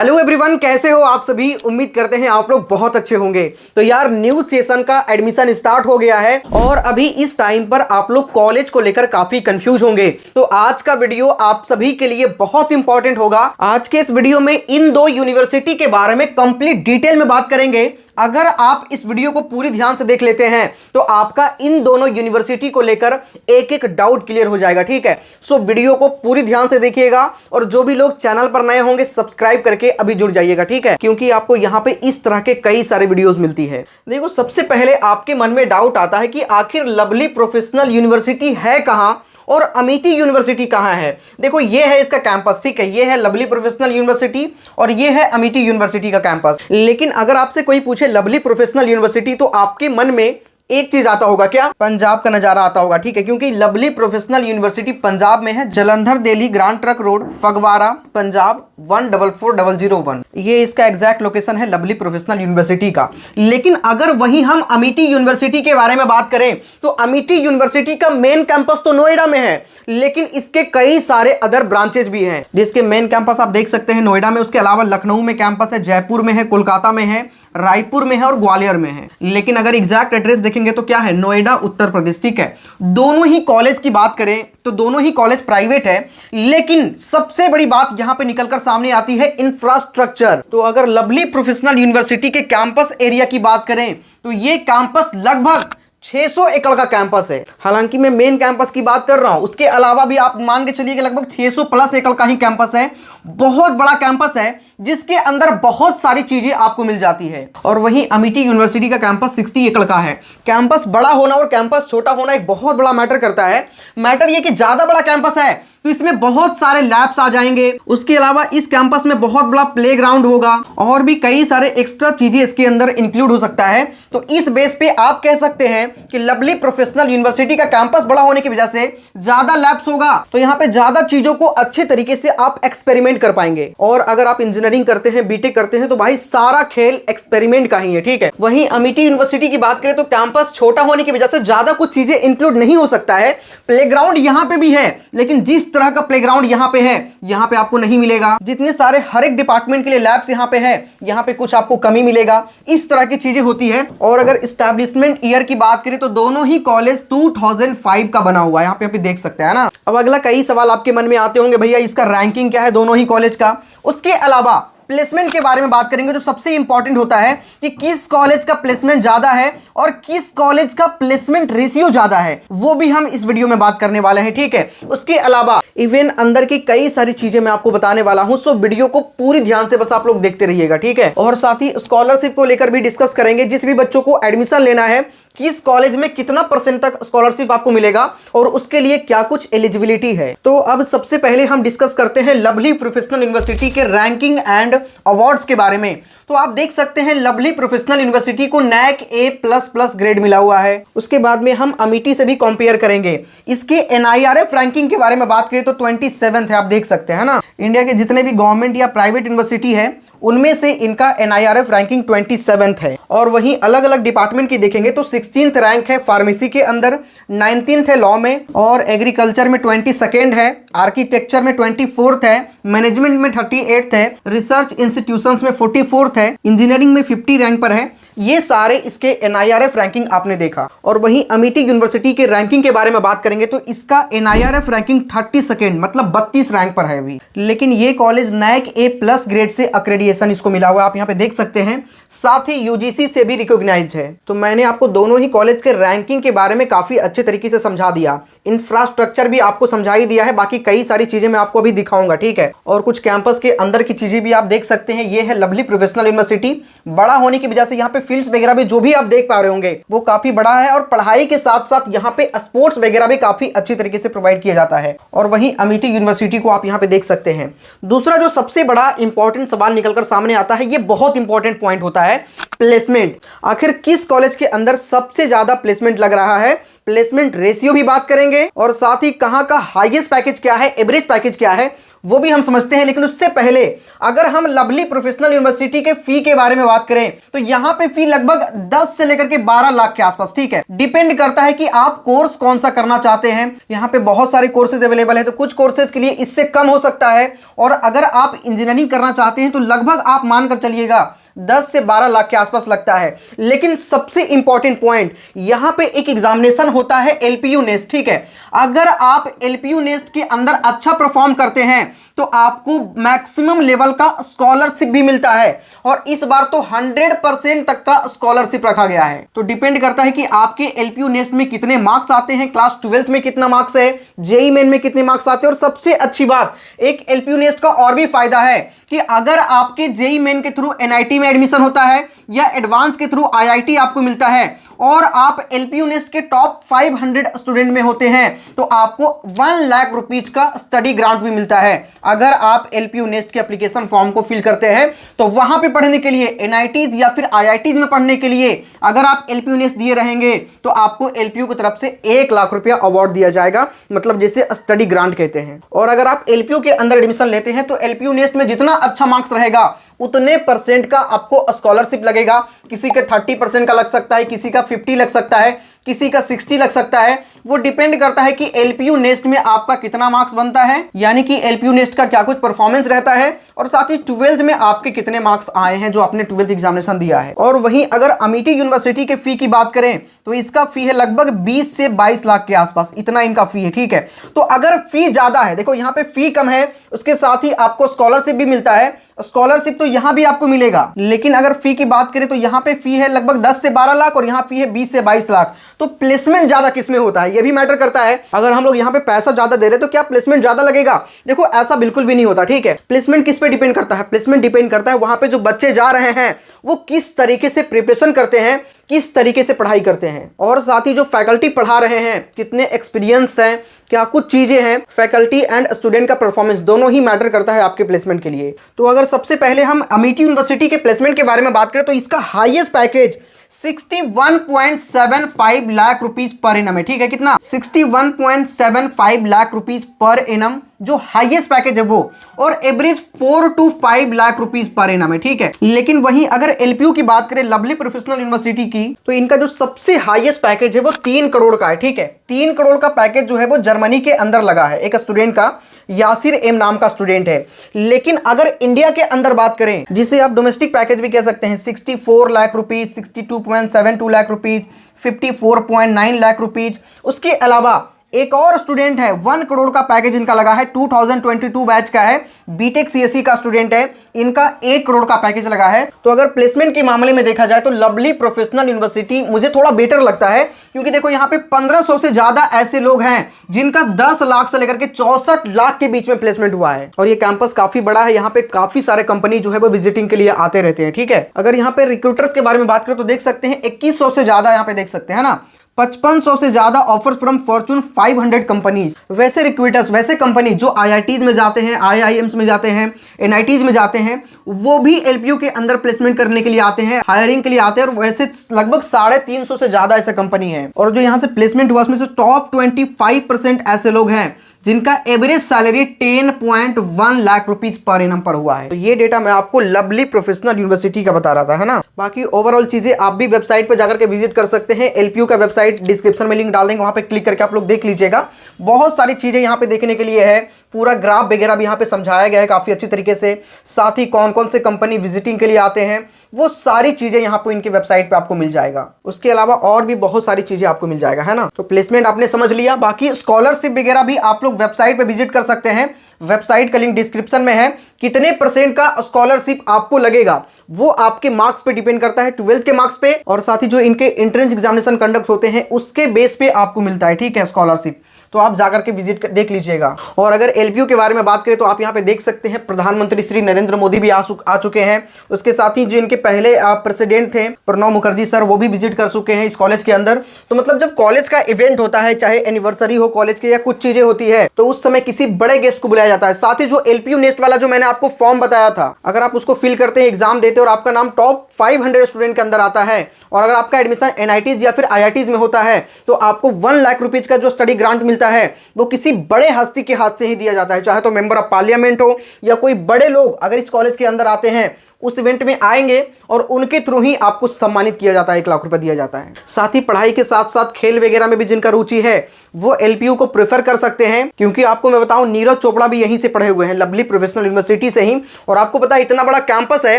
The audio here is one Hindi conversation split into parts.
हेलो एवरीवन, कैसे हो आप सभी। उम्मीद करते हैं आप लोग बहुत अच्छे होंगे। तो यार न्यू सेशन का एडमिशन स्टार्ट हो गया है और अभी इस टाइम पर आप लोग कॉलेज को लेकर काफी कंफ्यूज होंगे। तो आज का वीडियो आप सभी के लिए बहुत इंपॉर्टेंट होगा। आज के इस वीडियो में इन दो यूनिवर्सिटी के बारे में कंप्लीट डिटेल में बात करेंगे। अगर आप इस वीडियो को पूरी ध्यान से देख लेते हैं तो आपका इन दोनों यूनिवर्सिटी को लेकर एक एक डाउट क्लियर हो जाएगा। ठीक है, सो वीडियो को पूरी ध्यान से देखिएगा और जो भी लोग चैनल पर नए होंगे सब्सक्राइब करके अभी जुड़ जाइएगा। ठीक है, क्योंकि आपको यहां पे इस तरह के कई सारे वीडियोस मिलती है। देखो, सबसे पहले आपके मन में डाउट आता है कि आखिर लवली प्रोफेशनल यूनिवर्सिटी है कहां और अमिटी यूनिवर्सिटी कहां है। देखो, ये है इसका कैंपस। ठीक है, ये है लवली प्रोफेशनल यूनिवर्सिटी और ये है अमिटी यूनिवर्सिटी का कैंपस। लेकिन अगर आपसे कोई पूछे लवली प्रोफेशनल यूनिवर्सिटी तो आपके मन में एक चीज आता होगा, क्या? पंजाब का नजारा आता होगा। ठीक है, क्योंकि लवली प्रोफेशनल यूनिवर्सिटी पंजाब में है। Jalandhar Delhi grand truck road, Phagwara, Punjab 144001। ये इसका एग्जैक्ट लोकेशन है लवली प्रोफेशनल यूनिवर्सिटी का। लेकिन अगर वहीं हम अमिटी यूनिवर्सिटी के बारे में बात करें तो अमिटी यूनिवर्सिटी का मेन कैंपस तो नोएडा में है, लेकिन इसके कई सारे अदर ब्रांचेज भी हैं, जिसके मेन कैंपस आप देख सकते हैं नोएडा में। उसके अलावा लखनऊ में कैंपस है, जयपुर में है, कोलकाता में है, रायपुर में है और ग्वालियर में है। लेकिन अगर एग्जैक्ट एड्रेस देखेंगे तो क्या है? नोएडा, उत्तर प्रदेश। ठीक है, दोनों ही कॉलेज की बात करें तो दोनों ही कॉलेज प्राइवेट है। लेकिन सबसे बड़ी बात यहां पे निकलकर सामने आती है इंफ्रास्ट्रक्चर। तो अगर लवली प्रोफेशनल यूनिवर्सिटी के कैंपस एरिया की बात करें तो ये कैंपस लगभग 600 एकड़ का कैंपस है। हालांकि मैं मेन कैंपस की बात कर रहा हूं, उसके अलावा भी आप मान के चलिए कि लगभग 600 प्लस एकड़ का ही कैंपस है। बहुत बड़ा कैंपस है जिसके अंदर बहुत सारी चीजें आपको मिल जाती है। और वहीं अमिटी यूनिवर्सिटी का कैंपस 60 एकड़ का है। कैंपस बड़ा होना और कैंपस छोटा होना एक बहुत बड़ा मैटर करता है। मैटर ये कि ज्यादा बड़ा कैंपस है तो इसमें बहुत सारे लैब्स आ जाएंगे। उसके अलावा इस कैंपस में बहुत बड़ा प्लेग्राउंड होगा और भी कई सारे एक्स्ट्रा चीजें इसके अंदर इंक्लूड हो सकता है। तो इस बेस पे आप कह सकते हैं कि लवली प्रोफेशनल यूनिवर्सिटी का कैंपस बड़ा होने की वजह से ज्यादा लैब्स होगा, तो यहाँ पे ज्यादा चीजों को अच्छे तरीके से आप एक्सपेरिमेंट कर पाएंगे। और अगर आप इंजीनियरिंग करते हैं, बीटेक करते हैं, तो भाई सारा खेल एक्सपेरिमेंट का ही है। ठीक है, वहीं अमिटी यूनिवर्सिटी की बात करें तो कैंपस छोटा होने की वजह से ज्यादा कुछ चीजें इंक्लूड नहीं हो सकता है। प्लेग्राउंड यहाँ पे भी है, लेकिन जिस तरह का प्लेग्राउंड यहां पे है यहां पे आपको नहीं मिलेगा। जितने सारे हर एक डिपार्टमेंट के लिए लैब्स यहां पे है, यहां पे कुछ आपको कमी मिलेगा। इस तरह की चीजें होती है। और अगर एस्टैब्लिशमेंट ईयर की बात करें तो दोनों ही कॉलेज 2005 का बना हुआ है। यहां पे आप देख सकते हैं ना। अब अगला कई सवाल आपके मन में आते होंगे, भैया इसका रैंकिंग क्या है दोनों ही कॉलेज का। उसके अलावा प्लेसमेंट के बारे में बात करेंगे तो सबसे इंपॉर्टेंट होता है कि किस कॉलेज का प्लेसमेंट ज्यादा है और किस कॉलेज का प्लेसमेंट रेशियो ज्यादा है, वो भी हम इस वीडियो में बात करने वाले हैं। ठीक है, उसके अलावा इवन अंदर की कई सारी चीजें मैं आपको बताने वाला हूं। सो वीडियो को पूरी ध्यान से बस आप लोग देखते रहिएगा। ठीक है, और साथ ही स्कॉलरशिप को लेकर भी डिस्कस करेंगे। जिस भी बच्चों को एडमिशन लेना है, किस कॉलेज में कितना % तक स्कॉलरशिप आपको मिलेगा और उसके लिए क्या कुछ एलिजिबिलिटी है। तो अब सबसे पहले हम डिस्कस करते हैं लवली प्रोफेशनल यूनिवर्सिटी के रैंकिंग एंड अवार्ड्स के बारे में। तो आप देख सकते हैं लवली प्रोफेशनल यूनिवर्सिटी को नैक A++ ग्रेड मिला हुआ है। उसके बाद में हम अमिटी से भी कंपेयर करेंगे। इसके NIRF रैंकिंग के बारे में बात करें तो 27th है, आप देख सकते हैं ना। इंडिया के जितने भी गवर्नमेंट या प्राइवेट यूनिवर्सिटी है उनमें से इनका NIRF रैंकिंग 27th है। और वहीं अलग अलग डिपार्टमेंट की देखेंगे तो 16th रैंक है फार्मेसी के अंदर, 19th है लॉ में, और एग्रीकल्चर में 22nd है, आर्किटेक्चर में 24th है, मैनेजमेंट में 38th है, रिसर्च इंस्टीट्यूशंस में 44th है, इंजीनियरिंग में 50 रैंक पर है। ये सारे इसके NIRF रैंकिंग आपने देखा। और वहीं अमिटी यूनिवर्सिटी के रैंकिंग के बारे में बात करेंगे तो इसका NIRF रैंकिंग 32nd मतलब 32 रैंक पर है अभी। लेकिन ये कॉलेज नैक A+ ग्रेड से अक्रेडिटेशन इसको मिला हुआ है, आप यहाँ पे देख सकते हैं। साथ ही UGC से भी रिकॉग्नाइज्ड है। तो मैंने आपको दोनों ही कॉलेज के रैंकिंग के बारे में काफी अच्छे तरीके से समझा दिया। इंफ्रास्ट्रक्चर भी आपको समझा ही दिया है, बाकी कई सारी चीजें मैं आपको अभी दिखाऊंगा। ठीक है, और कुछ कैंपस के अंदर की चीजें भी आप देख सकते हैं। ये है लवली प्रोफेशनल यूनिवर्सिटी। बड़ा होने की वजह से यहाँ पे फील्ड्स वगैरह भी जो भी आप देख पा रहे होंगे वो काफी बड़ा है। और पढ़ाई के साथ साथ यहाँ पे स्पोर्ट्स वगैरह भी काफी अच्छी तरीके से प्रोवाइड किया जाता है। और वहीं अमिटी यूनिवर्सिटी को आप यहाँ पे देख सकते हैं। दूसरा जो सबसे बड़ा इंपॉर्टेंट सवाल निकलकर सामने आता है, ये बहुत इंपॉर्टेंट पॉइंट होता है, प्लेसमेंट। आखिर किस कॉलेज के अंदर सबसे ज्यादा प्लेसमेंट लग रहा है, प्लेसमेंट रेशियो भी बात करेंगे और साथ ही कहां का हाईएस्ट पैकेज क्या है, एवरेज पैकेज क्या है, वो भी हम समझते हैं, लेकिन उससे पहले अगर हम लवली प्रोफेशनल यूनिवर्सिटी के फी के बारे में बात करें तो यहां पे फी लगभग 10 से लेकर के 12 लाख के आसपास, ठीक है। डिपेंड करता है कि आप कोर्स कौन सा करना चाहते हैं। यहां पे बहुत सारे कोर्सेज अवेलेबल है, तो कुछ कोर्सेज के लिए इससे कम हो सकता है, और अगर आप इंजीनियरिंग करना चाहते हैं तो लगभग आप मानकर चलिएगा 10 से 12 लाख के आसपास लगता है। लेकिन सबसे इंपॉर्टेंट पॉइंट, यहां पे एक एग्जामिनेशन होता है एलपीयू नेस्ट, ठीक है। अगर आप एलपीयू नेस्ट के अंदर अच्छा परफॉर्म करते हैं तो आपको मैक्सिमम लेवल का स्कॉलरशिप भी मिलता है, और इस बार तो 100% तक का स्कॉलरशिप रखा गया है। तो डिपेंड करता है कि आपके एलपीयू नेस्ट में कितने मार्क्स आते हैं, क्लास 12th में कितना मार्क्स है, जेईई मेन में कितने मार्क्स आते हैं। और सबसे अच्छी बात, एक एलपीयू नेस्ट का और भी फायदा है कि अगर आपके जेईई मेन के थ्रू एनआईटी में एडमिशन होता है या एडवांस के थ्रू आईआईटी आपको मिलता है, और आप एलपीयू नेस्ट के टॉप 500 स्टूडेंट में होते हैं, तो आपको 1 लाख रुपीज का स्टडी ग्रांट भी मिलता है। अगर आप एलपीयू नेस्ट के एप्लीकेशन फॉर्म को फिल करते हैं तो वहां पे पढ़ने के लिए, एनआईटीज या फिर आईआईटीज में पढ़ने के लिए अगर आप एलपीयू नेस्ट दिए रहेंगे तो आपको एलपीयू की तरफ से 1 लाख रुपया अवार्ड दिया जाएगा, मतलब जैसे स्टडी ग्रांट कहते हैं। और अगर आप एलपीयू के अंदर एडमिशन लेते हैं तो एलपीयू नेस्ट में जितना अच्छा मार्क्स रहेगा उतने परसेंट का आपको स्कॉलरशिप लगेगा। किसी का 30% का लग सकता है, किसी का 50 लग सकता है, किसी का 60 लग सकता है। वो डिपेंड करता है कि एलपीयू नेस्ट में आपका कितना मार्क्स बनता है, यानी कि एलपीयू नेस्ट का क्या कुछ परफॉर्मेंस रहता है, और साथ ही 12th में आपके कितने मार्क्स आए हैं जो आपने 12th एग्जामिनेशन दिया है। और वहीं अगर अमेठी यूनिवर्सिटी के फी की बात करें तो इसका फी है लगभग 20 से 22 लाख के आसपास, इतना इनका फी है, ठीक है। तो अगर फी ज्यादा है, देखो यहाँ पे फी कम है, उसके साथ ही आपको स्कॉलरशिप भी मिलता है। स्कॉलरशिप तो यहां भी आपको मिलेगा, लेकिन अगर फी की बात करें तो यहां पे फी है लगभग 10 से 12 लाख और यहां फी है 20 से 22 लाख। तो प्लेसमेंट ज्यादा किसमें होता है, यह भी मैटर करता है। अगर हम लोग यहां पे पैसा ज्यादा दे रहे हैं तो क्या प्लेसमेंट ज्यादा लगेगा? देखो ऐसा बिल्कुल भी नहीं होता, ठीक है। प्लेसमेंट किस पे डिपेंड करता है? प्लेसमेंट डिपेंड करता है वहां पे जो बच्चे जा रहे हैं वो किस तरीके से प्रिपरेशन करते हैं, किस तरीके से पढ़ाई करते हैं, और साथ ही जो फैकल्टी पढ़ा रहे हैं कितने एक्सपीरियंस हैं, क्या कुछ चीजें हैं। फैकल्टी एंड स्टूडेंट का परफॉर्मेंस दोनों ही मैटर करता है आपके प्लेसमेंट के लिए। तो अगर सबसे पहले हम अमेठी यूनिवर्सिटी के प्लेसमेंट के बारे में बात करें तो इसका highest package 61.75 lakh rupees per annum है, ठीक है। कितना? 61.75 लाख रुपीज पर एनम जो हाईएस्ट पैकेज है वो, और average 4 to 5 lakh rupees per annum है, ठीक है। लेकिन वहीं अगर एलपीयू की बात करें, लवली प्रोफेशनल यूनिवर्सिटी की, तो इनका जो सबसे हाईएस्ट पैकेज है वो 3 करोड़ का है, ठीक है। 3 करोड़ का पैकेज जो है वो जर्मनी के अंदर लगा है एक स्टूडेंट का, यासिर एम नाम का स्टूडेंट है। लेकिन अगर इंडिया के अंदर बात करें, जिसे आप डोमेस्टिक पैकेज भी कह सकते हैं, 64 lakh rupees, 62.72 lakh rupees, 54.9 lakh rupees. उसके अलावा एक और स्टूडेंट है, 1 करोड़ का पैकेज इनका लगा है, 2022 बैच का है, बीटेक सीएससी का स्टूडेंट है, इनका 1 करोड़ का पैकेज लगा है। तो अगर प्लेसमेंट के मामले में देखा जाए तो लवली प्रोफेशनल यूनिवर्सिटी मुझे थोड़ा बेटर लगता है, क्योंकि देखो यहाँ पे 1500 से ज्यादा ऐसे लोग हैं जिनका 10 लाख से लेकर के 64 लाख के बीच में प्लेसमेंट हुआ है। और ये कैंपस काफी बड़ा है, यहाँ पे काफी सारे कंपनी जो है वो विजिटिंग के लिए आते रहते हैं, ठीक है। अगर यहाँ पे रिक्रूटर्स के बारे में बात करें तो देख सकते हैं 2100 से ज्यादा यहाँ पे देख सकते हैं ना, 5500 से ज्यादा ऑफर्स फ्रॉम फॉर्च्यून 500 कंपनीज। वैसे रिक्रूटर्स, वैसे कंपनी जो आईआईटीज में जाते हैं, आईआईएम्स में जाते हैं, एनआईटीज में जाते हैं, वो भी एलपीयू के अंदर प्लेसमेंट करने के लिए आते हैं, हायरिंग के लिए आते हैं। और वैसे लगभग 350 से ज्यादा ऐसे कंपनी है, और जो यहाँ से प्लेसमेंट हुआ उसमें से टॉप 25% ऐसे लोग हैं जिनका average salary 10.1 lakh rupees per annum पर हुआ है। तो ये डेटा मैं आपको लवली प्रोफेशनल यूनिवर्सिटी का बता रहा था, है ना। बाकी ओवरऑल चीजें आप भी वेबसाइट पर जाकर के विजिट कर सकते हैं। एलपीयू का वेबसाइट डिस्क्रिप्शन में लिंक डाल देंगे, वहां पे क्लिक करके आप लोग देख लीजिएगा। बहुत सारी चीजें यहाँ पे देखने के लिए है, पूरा ग्राफ वगैरह भी यहाँ पे समझाया गया है काफी अच्छी तरीके से। साथ ही कौन कौन से कंपनी विजिटिंग के लिए आते हैं वो सारी चीजें यहाँ पे इनकी वेबसाइट पे आपको मिल जाएगा। उसके अलावा और भी बहुत सारी चीजें आपको मिल जाएगा, है ना। तो प्लेसमेंट आपने समझ लिया, बाकी स्कॉलरशिप वगैरह भी आप लोग वेबसाइट पे विजिट कर सकते हैं। वेबसाइट का लिंक डिस्क्रिप्शन में है। कितने % का स्कॉलरशिप आपको लगेगा वो आपके मार्क्स पे डिपेंड करता है, 12th के मार्क्स पे, और साथ ही जो इनके एंट्रेंस एग्जामिनेशन कंडक्ट होते हैं उसके बेस पे आपको मिलता है, ठीक है, स्कॉलरशिप। तो आप जाकर के विजिट देख लीजिएगा। और अगर एलपीयू के बारे में बात करें तो आप यहाँ पे देख सकते हैं प्रधानमंत्री श्री नरेंद्र मोदी भी आ चुके हैं। उसके साथ ही जो इनके पहले प्रेसिडेंट थे प्रणब मुखर्जी सर, वो भी विजिट कर चुके हैं इस कॉलेज के अंदर। तो मतलब जब कॉलेज का इवेंट होता है, चाहे एनिवर्सरी हो कॉलेज की या कुछ चीजें होती है, तो उस समय किसी बड़े गेस्ट को बुलाया जाता है। साथ ही जो एलपीयू नेस्ट वाला जो मैंने आपको फॉर्म बताया था, अगर आप उसको फिल करते हैं, एग्जाम देते हैं और आपका नाम टॉप 500 स्टूडेंट के अंदर आता है, और अगर आपका एडमिशन एनआईटीज या फिर आईआईटीज में होता है, तो आपको 1 लाख रुपीज का जो स्टडी ग्रांट मिलता मिलता है वो किसी बड़े हस्ती के हाथ से ही दिया जाता है, चाहे तो मेंबर ऑफ पार्लियामेंट हो या कोई बड़े लोग अगर इस कॉलेज के अंदर आते हैं उस इवेंट में आएंगे और उनके थ्रू ही आपको सम्मानित किया जाता है, 1 लाख रुपए दिया जाता है। साथ ही पढ़ाई के साथ साथ खेल वगैरह में भी जिनका रुचि है वो एलपीयू को प्रेफर कर सकते हैं, क्योंकि आपको मैं बताऊं नीरज चोपड़ा भी यहीं से पढ़े हुए हैं, लवली प्रोफेशनल यूनिवर्सिटी से ही। और आपको पता है इतना बड़ा कैंपस है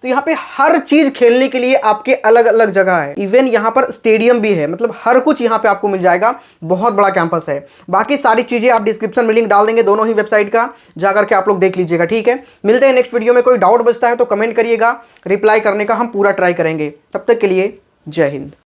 तो यहाँ पे हर चीज खेलने के लिए आपके अलग अलग जगह है, इवन यहाँ पर स्टेडियम भी है, मतलब हर कुछ यहाँ पे आपको मिल जाएगा। बहुत बड़ा कैंपस है। बाकी सारी चीजें आप डिस्क्रिप्शन में लिंक डाल देंगे दोनों ही वेबसाइट का, जाकर के आप लोग देख लीजिएगा। ठीक है, मिलते हैं नेक्स्ट वीडियो में। कोई डाउट बचता है तो कमेंट करिएगा, रिप्लाई करने का हम पूरा ट्राई करेंगे। तब तक के लिए जय हिंद।